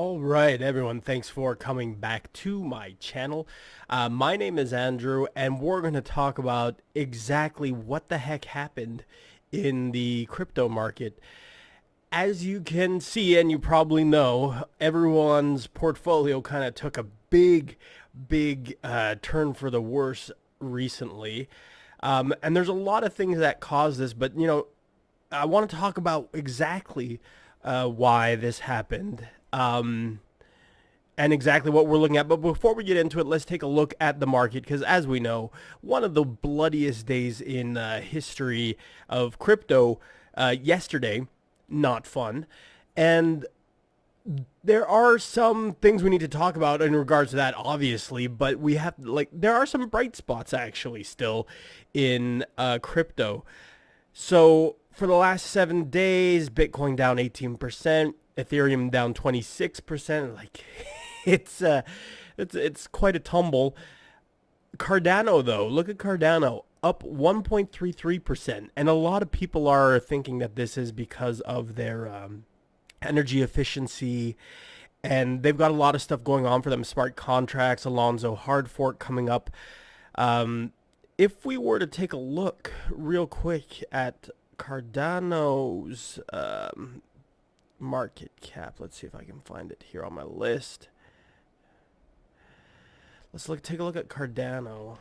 All right, everyone, thanks for coming back to my channel. My name is Andrew, and we're going to talk about exactly what the heck happened in the crypto market. As you can see, and you probably know, everyone's portfolio kind of took a big turn for the worse recently. And there's a lot of things that cause this, but, I want to talk about exactly why this happened. And exactly what we're looking at. But before we get into it, let's take a look at the market because, as we know, one of the bloodiest days in history of crypto yesterday, not fun. And there are some things we need to talk about in regards to that, obviously, but there are some bright spots actually still in crypto. So for the last 7 days, Bitcoin down 18%, Ethereum down 26%. It's uh, it's quite a tumble. Cardano though, look at Cardano up 1.33%, and a lot of people are thinking that this is because of their energy efficiency, and they've got a lot of stuff going on for them. Smart contracts, Alonzo hard fork coming up. Um, if we were to take a look real quick at Cardano's market cap, let's see if I can find it here on my list. Take a look at Cardano.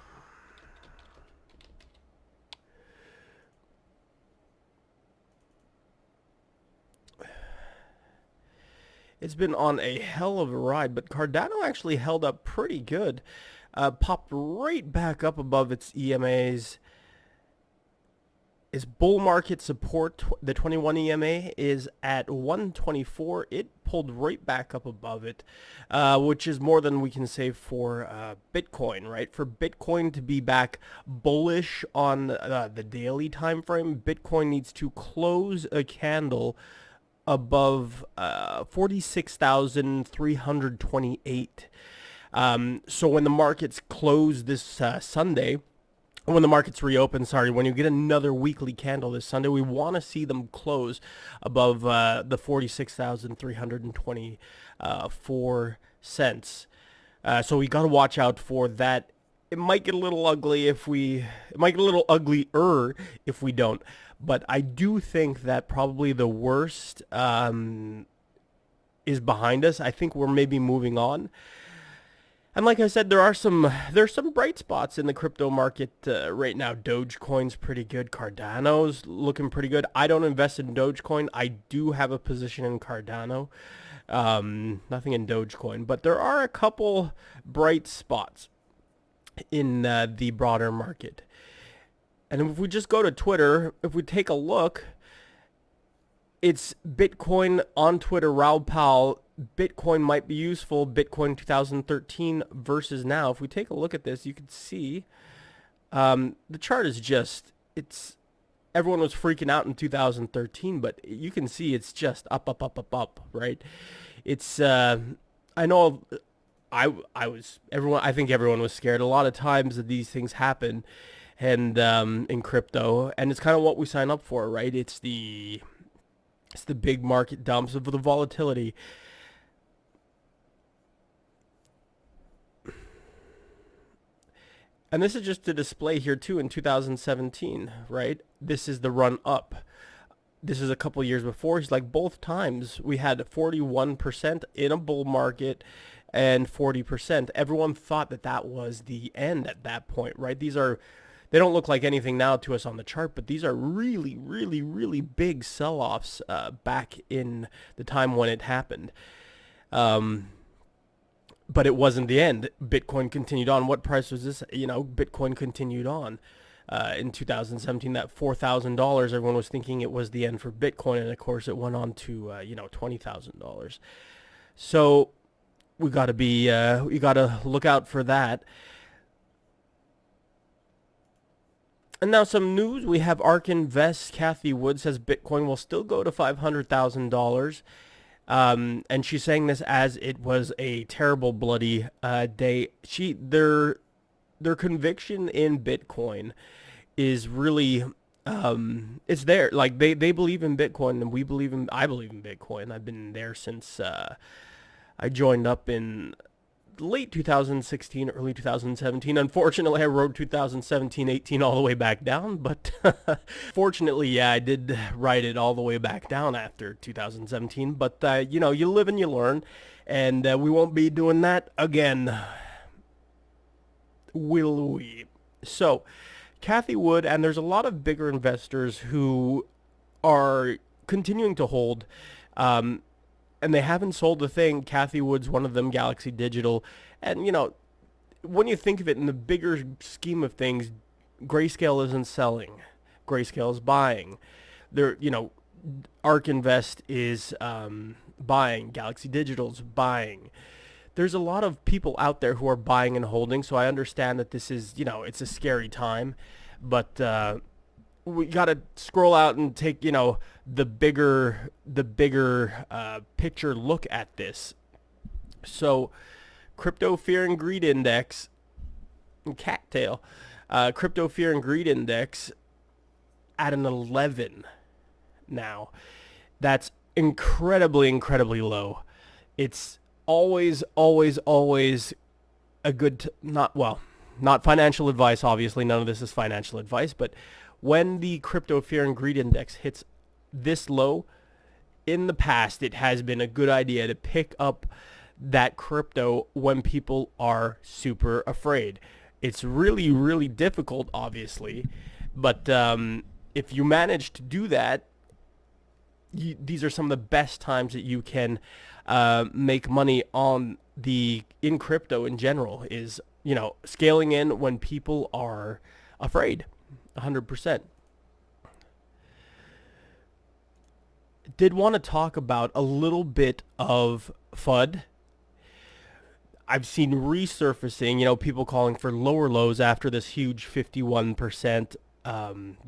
It's been on a hell of a ride, but Cardano actually held up pretty good. Popped right back up above its EMAs. Its bull market support, the 21 EMA, is at 124. It pulled right back up above it, which is more than we can say for Bitcoin, right? For Bitcoin to be back bullish on the daily time frame, Bitcoin needs to close a candle above 46,328. So when the markets close this Sunday, when the markets reopen, when you get another weekly candle this Sunday, we want to see them close above the 46,324 cents. So we got to watch out for that. It might get a little ugly it might get a little uglier if we don't. But I do think that probably the worst is behind us. I think we're maybe moving on. And like I said, there's some bright spots in the crypto market right now. Dogecoin's pretty good. Cardano's looking pretty good. I don't invest in Dogecoin. I do have a position in Cardano. Nothing in Dogecoin, but there are a couple bright spots in the broader market. And if we just go to Twitter, if we take a look, it's Bitcoin on Twitter, Raoul Pal. Bitcoin might be useful. Bitcoin 2013 versus now. If we take a look at this, you can see the chart is everyone was freaking out in 2013, but you can see it's just up, right? It's, I know I think everyone was scared. A lot of times that these things happen and in crypto, and it's kind of what we sign up for, right? It's the big market dumps of the volatility. And this is just a display here too in 2017, right? This is the run up. This is a couple years before. He's like both times we had 41% in a bull market and 40%. Everyone thought that was the end at that point, right? They don't look like anything now to us on the chart, but these are really, really, really big sell-offs back in the time when it happened. But it wasn't the end. Bitcoin continued on. What price was this? Bitcoin continued on. In 2017, that $4,000, everyone was thinking it was the end for Bitcoin, and of course it went on to $20,000. So we got to look out for that. And now some news. We have ARK Invest. Kathy Wood says Bitcoin will still go to $500,000. And she's saying this as it was a terrible, bloody day. Their conviction in Bitcoin is really, it's there. Like they believe in Bitcoin, and I believe in Bitcoin. I've been there since I joined up in late 2016, early 2017. Unfortunately, I rode 2017, 18 all the way back down, but fortunately, yeah, I did ride it all the way back down after 2017. But, you live and you learn, and we won't be doing that again, will we? So, Kathy Wood, and there's a lot of bigger investors who are continuing to hold, um, and they haven't sold a thing. Kathy Wood's one of them, Galaxy Digital. And, when you think of it in the bigger scheme of things, Grayscale isn't selling. Grayscale is buying. ARK Invest is buying. Galaxy Digital's buying. There's a lot of people out there who are buying and holding, so I understand that this is, it's a scary time. But we got to scroll out and take, the bigger picture look at this. So, Crypto Fear and Greed Index, cattail, Crypto Fear and Greed Index at an 11 now. That's incredibly, incredibly low. It's always a good, not financial advice, obviously. None of this is financial advice, but when the Crypto Fear and Greed Index hits this low, in the past, it has been a good idea to pick up that crypto when people are super afraid. It's really, really difficult, obviously, but if you manage to do that, these are some of the best times that you can make money in crypto in general, is, scaling in when people are afraid, 100%. Did want to talk about a little bit of FUD. I've seen resurfacing, people calling for lower lows after this huge 51%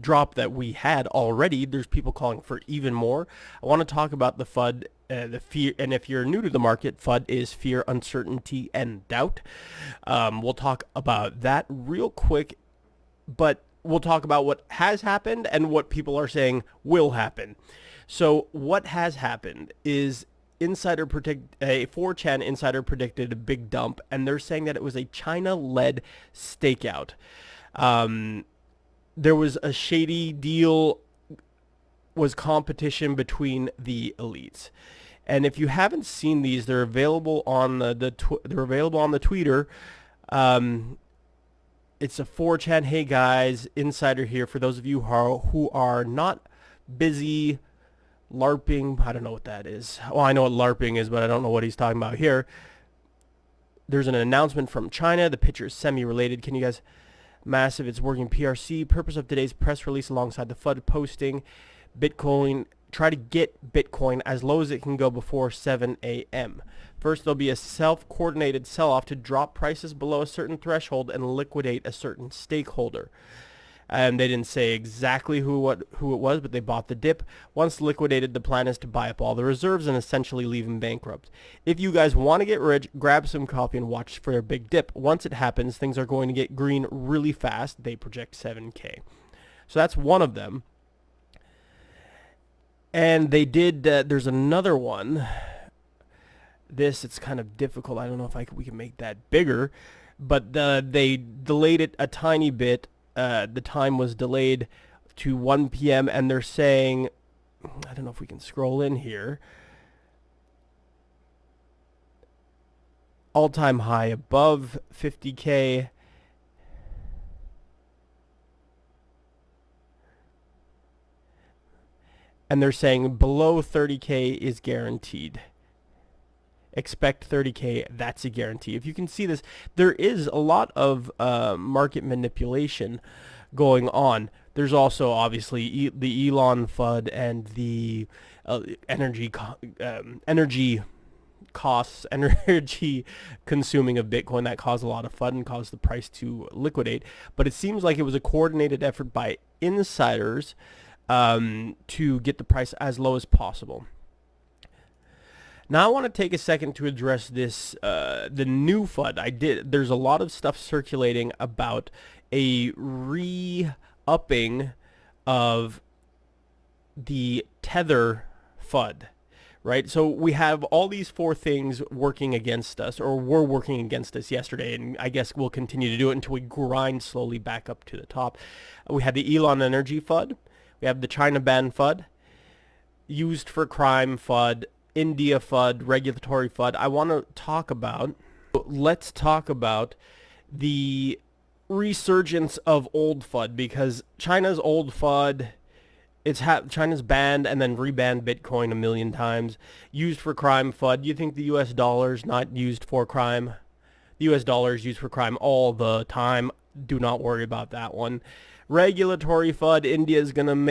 drop that we had already. There's people calling for even more. I want to talk about the FUD, the fear, and if you're new to the market, FUD is fear, uncertainty, and doubt. We'll talk about that real quick, but we'll talk about what has happened and what people are saying will happen. So what has happened is a 4chan insider predicted a big dump, and they're saying that it was a China-led stakeout. There was a shady deal, was competition between the elites. And if you haven't seen these, they're available on they're available on the Twitter. It's a 4chan. Hey guys, insider here. For those of you who are not busy LARPing, I don't know what that is. Well, I know what LARPing is, but I don't know what he's talking about here. There's an announcement from China. The picture is semi-related. Can you guys... Massive, it's working PRC. Purpose of today's press release alongside the FUD posting. Bitcoin, try to get Bitcoin as low as it can go before 7 a.m. First, there'll be a self-coordinated sell-off to drop prices below a certain threshold and liquidate a certain stakeholder. And they didn't say exactly who it was, but they bought the dip. Once liquidated, the plan is to buy up all the reserves and essentially leave them bankrupt. If you guys want to get rich, grab some coffee and watch for a big dip. Once it happens, things are going to get green really fast. They project 7K. So that's one of them. And they did, there's another one. It's kind of difficult. I don't know if we can make that bigger. But they delayed it a tiny bit. The time was delayed to 1 p.m. and they're saying, I don't know if we can scroll in here, all-time high above 50K. And they're saying below 30K is guaranteed. Expect 30K, that's a guarantee. If you can see this, there is a lot of market manipulation going on. There's also obviously the Elon FUD and the energy consuming of Bitcoin that caused a lot of FUD and caused the price to liquidate. But it seems like it was a coordinated effort by insiders to get the price as low as possible. Now I want to take a second to address this, the new FUD. There's a lot of stuff circulating about a re-upping of the Tether FUD. right? So we have all these four things working against us, or were working against us yesterday, and I guess we'll continue to do it until we grind slowly back up to the top. We had the Elon Energy FUD. We have the China ban FUD, used for crime FUD, India FUD, regulatory FUD. Let's talk about the resurgence of old FUD, because China's old FUD, China's banned and then rebanned Bitcoin a million times. Used for crime FUD. You think the US dollar's not used for crime? The US dollar is used for crime all the time. Do not worry about that one. Regulatory FUD. India's been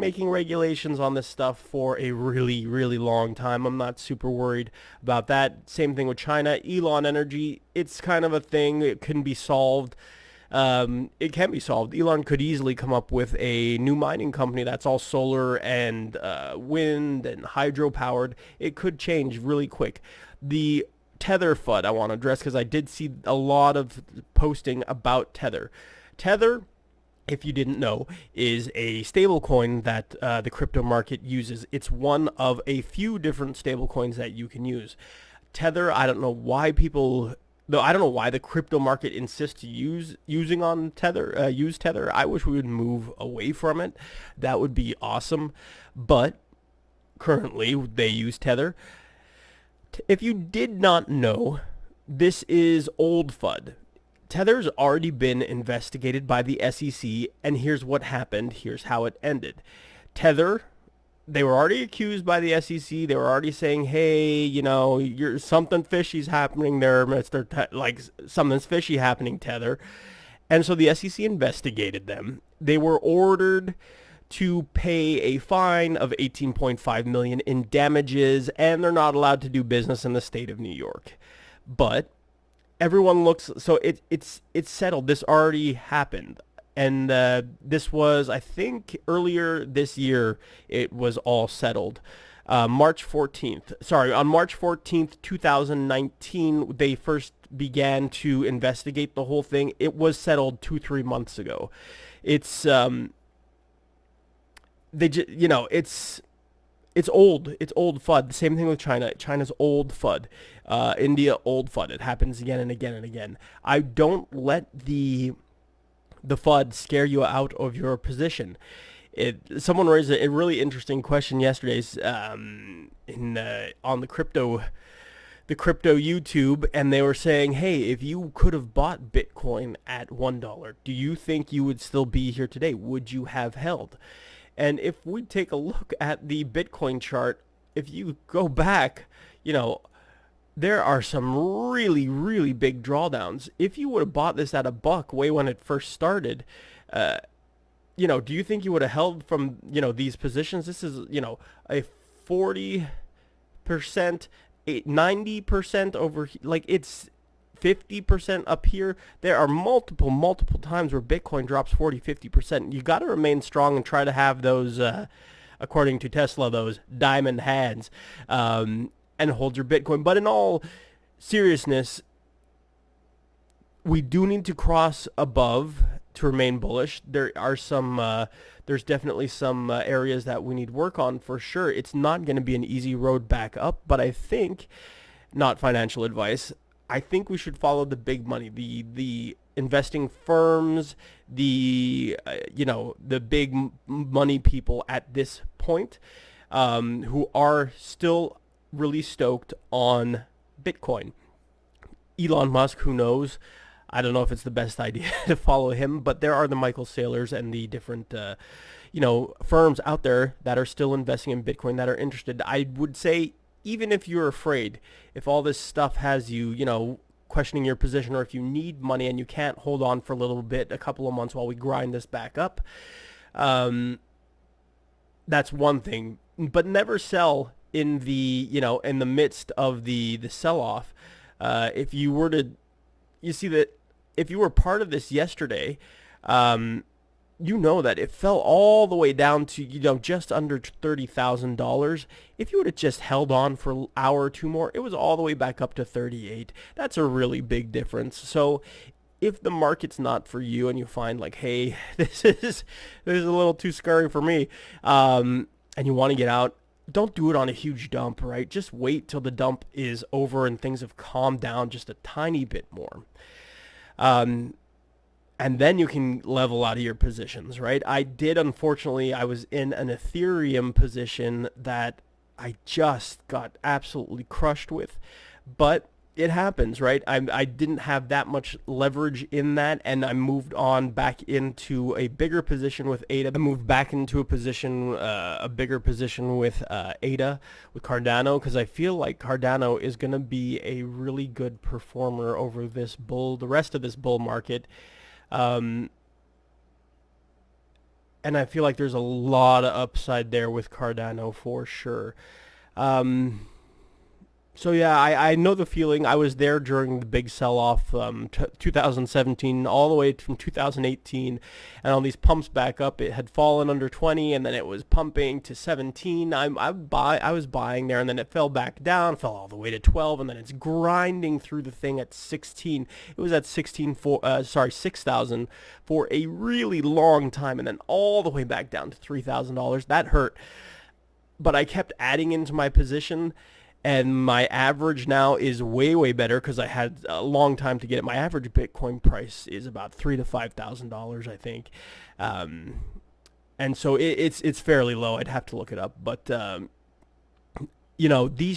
making regulations on this stuff for a really, really long time. I'm not super worried about that. Same thing with China. Elon Energy, it's kind of a thing. It can be solved. It can be solved. Elon could easily come up with a new mining company that's all solar and wind and hydro powered. It could change really quick. The Tether FUD I want to address, because I did see a lot of posting about Tether. Tether, if you didn't know, is a stable coin that the crypto market uses. It's one of a few different stable coins that you can use. Tether, I don't know why the crypto market insists using on Tether. Use Tether. I wish we would move away from it. That would be awesome. But currently, they use Tether. If you did not know, this is old FUD. Tether's already been investigated by the SEC, and here's what happened. Here's how it ended. Tether, they were already accused by the SEC. They were already saying, hey, something fishy's happening there, something's fishy happening, Tether. And so the SEC investigated them. They were ordered to pay a fine of $18.5 million in damages, and they're not allowed to do business in the state of New York. But everyone looks, so it's settled. This already happened. And this was, I think, earlier this year, it was all settled. On March 14th, 2019, they first began to investigate the whole thing. It was settled 2-3 months ago. It's, it's old. It's old FUD. The same thing with China. China's old FUD. India, old FUD. It happens again and again and again. I don't let the FUD scare you out of your position. Someone raised a really interesting question yesterday on the crypto YouTube, and they were saying, hey, if you could have bought Bitcoin at $1, do you think you would still be here today? Would you have held? And if we take a look at the Bitcoin chart, if you go back, there are some really, really big drawdowns. If you would have bought this at $1 way when it first started, do you think you would have held from, these positions? This is, a 40%, 90% over, it's 50% up here. There are multiple times where Bitcoin drops 40-50%. You got to remain strong and try to have those, according to Tesla, those diamond hands, and hold your Bitcoin. But in all seriousness, we do need to cross above to remain bullish. There are there's definitely some areas that we need work on for sure. It's not going to be an easy road back up, but I think, not financial advice, I think we should follow the big money, the investing firms, the big money people at this point, who are still really stoked on Bitcoin. Elon Musk, who knows? I don't know if it's the best idea to follow him, but there are the Michael Saylors and the different, firms out there that are still investing in Bitcoin that are interested. I would say, even if you're afraid, if all this stuff has you, questioning your position, or if you need money and you can't hold on for a little bit, a couple of months while we grind this back up, that's one thing. But never sell in the, in the midst of the sell-off. If you were to, you see that if you were part of this yesterday, that it fell all the way down to, just under $30,000. If you would have just held on for an hour or two more, it was all the way back up to 38. That's a really big difference. So if the market's not for you and you find hey, this is a little too scary for me, and you want to get out, don't do it on a huge dump, right? Just wait till the dump is over and things have calmed down just a tiny bit more. Um, and then you can level out of your positions, right? Unfortunately, I was in an Ethereum position that I just got absolutely crushed with, but it happens, right? I didn't have that much leverage in that, and I moved on back into a bigger position with ADA. I moved back into a bigger position with ADA, with Cardano, because I feel like Cardano is going to be a really good performer over the rest of this bull market. Um, and I feel like there's a lot of upside there with Cardano for sure. Um, So yeah, I know the feeling. I was there during the big sell-off, 2017, all the way from 2018, and on these pumps back up, it had fallen under 20, and then it was pumping to 17. I was buying there, and then it fell back down, fell all the way to 12, and then it's grinding through the thing at 16. It was at 6,000 for a really long time, and then all the way back down to $3,000. That hurt, but I kept adding into my position. And my average now is way, way better because I had a long time to get it. My average Bitcoin price is about $3,000 to $5,000, I think, and so it's fairly low. I'd have to look it up, but these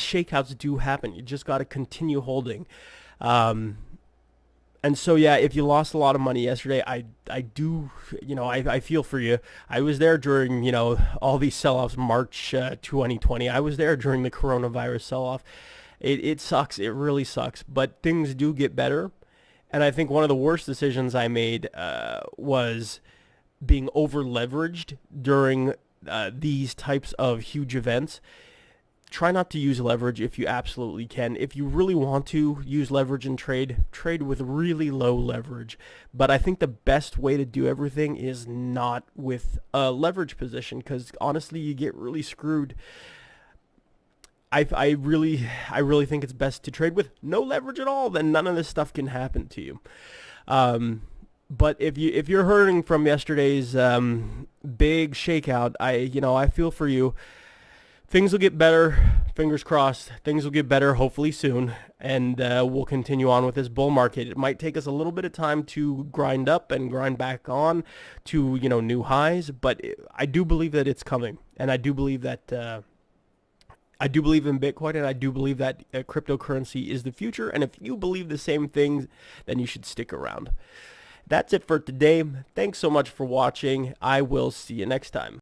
shakeouts do happen. You just got to continue holding. And so yeah, if you lost a lot of money yesterday, I do, I feel for you. I was there during, all these sell-offs, March 2020. I was there during the coronavirus sell-off. It sucks. It really sucks. But things do get better. And I think one of the worst decisions I made was being over-leveraged during these types of huge events. Try not to use leverage if you absolutely can. If you really want to use leverage and trade with really low leverage. But I think the best way to do everything is not with a leverage position, because honestly, you get really screwed. I really think it's best to trade with no leverage at all. Then none of this stuff can happen to you. But if you're hurting from yesterday's big shakeout, I feel for you. Things will get better, fingers crossed. Things will get better hopefully soon, and we'll continue on with this bull market. It might take us a little bit of time to grind up and grind back on to, new highs, but I do believe that it's coming, and I do believe that I do believe in Bitcoin, and I do believe that cryptocurrency is the future, and if you believe the same things, then you should stick around. That's it for today. Thanks so much for watching. I will see you next time.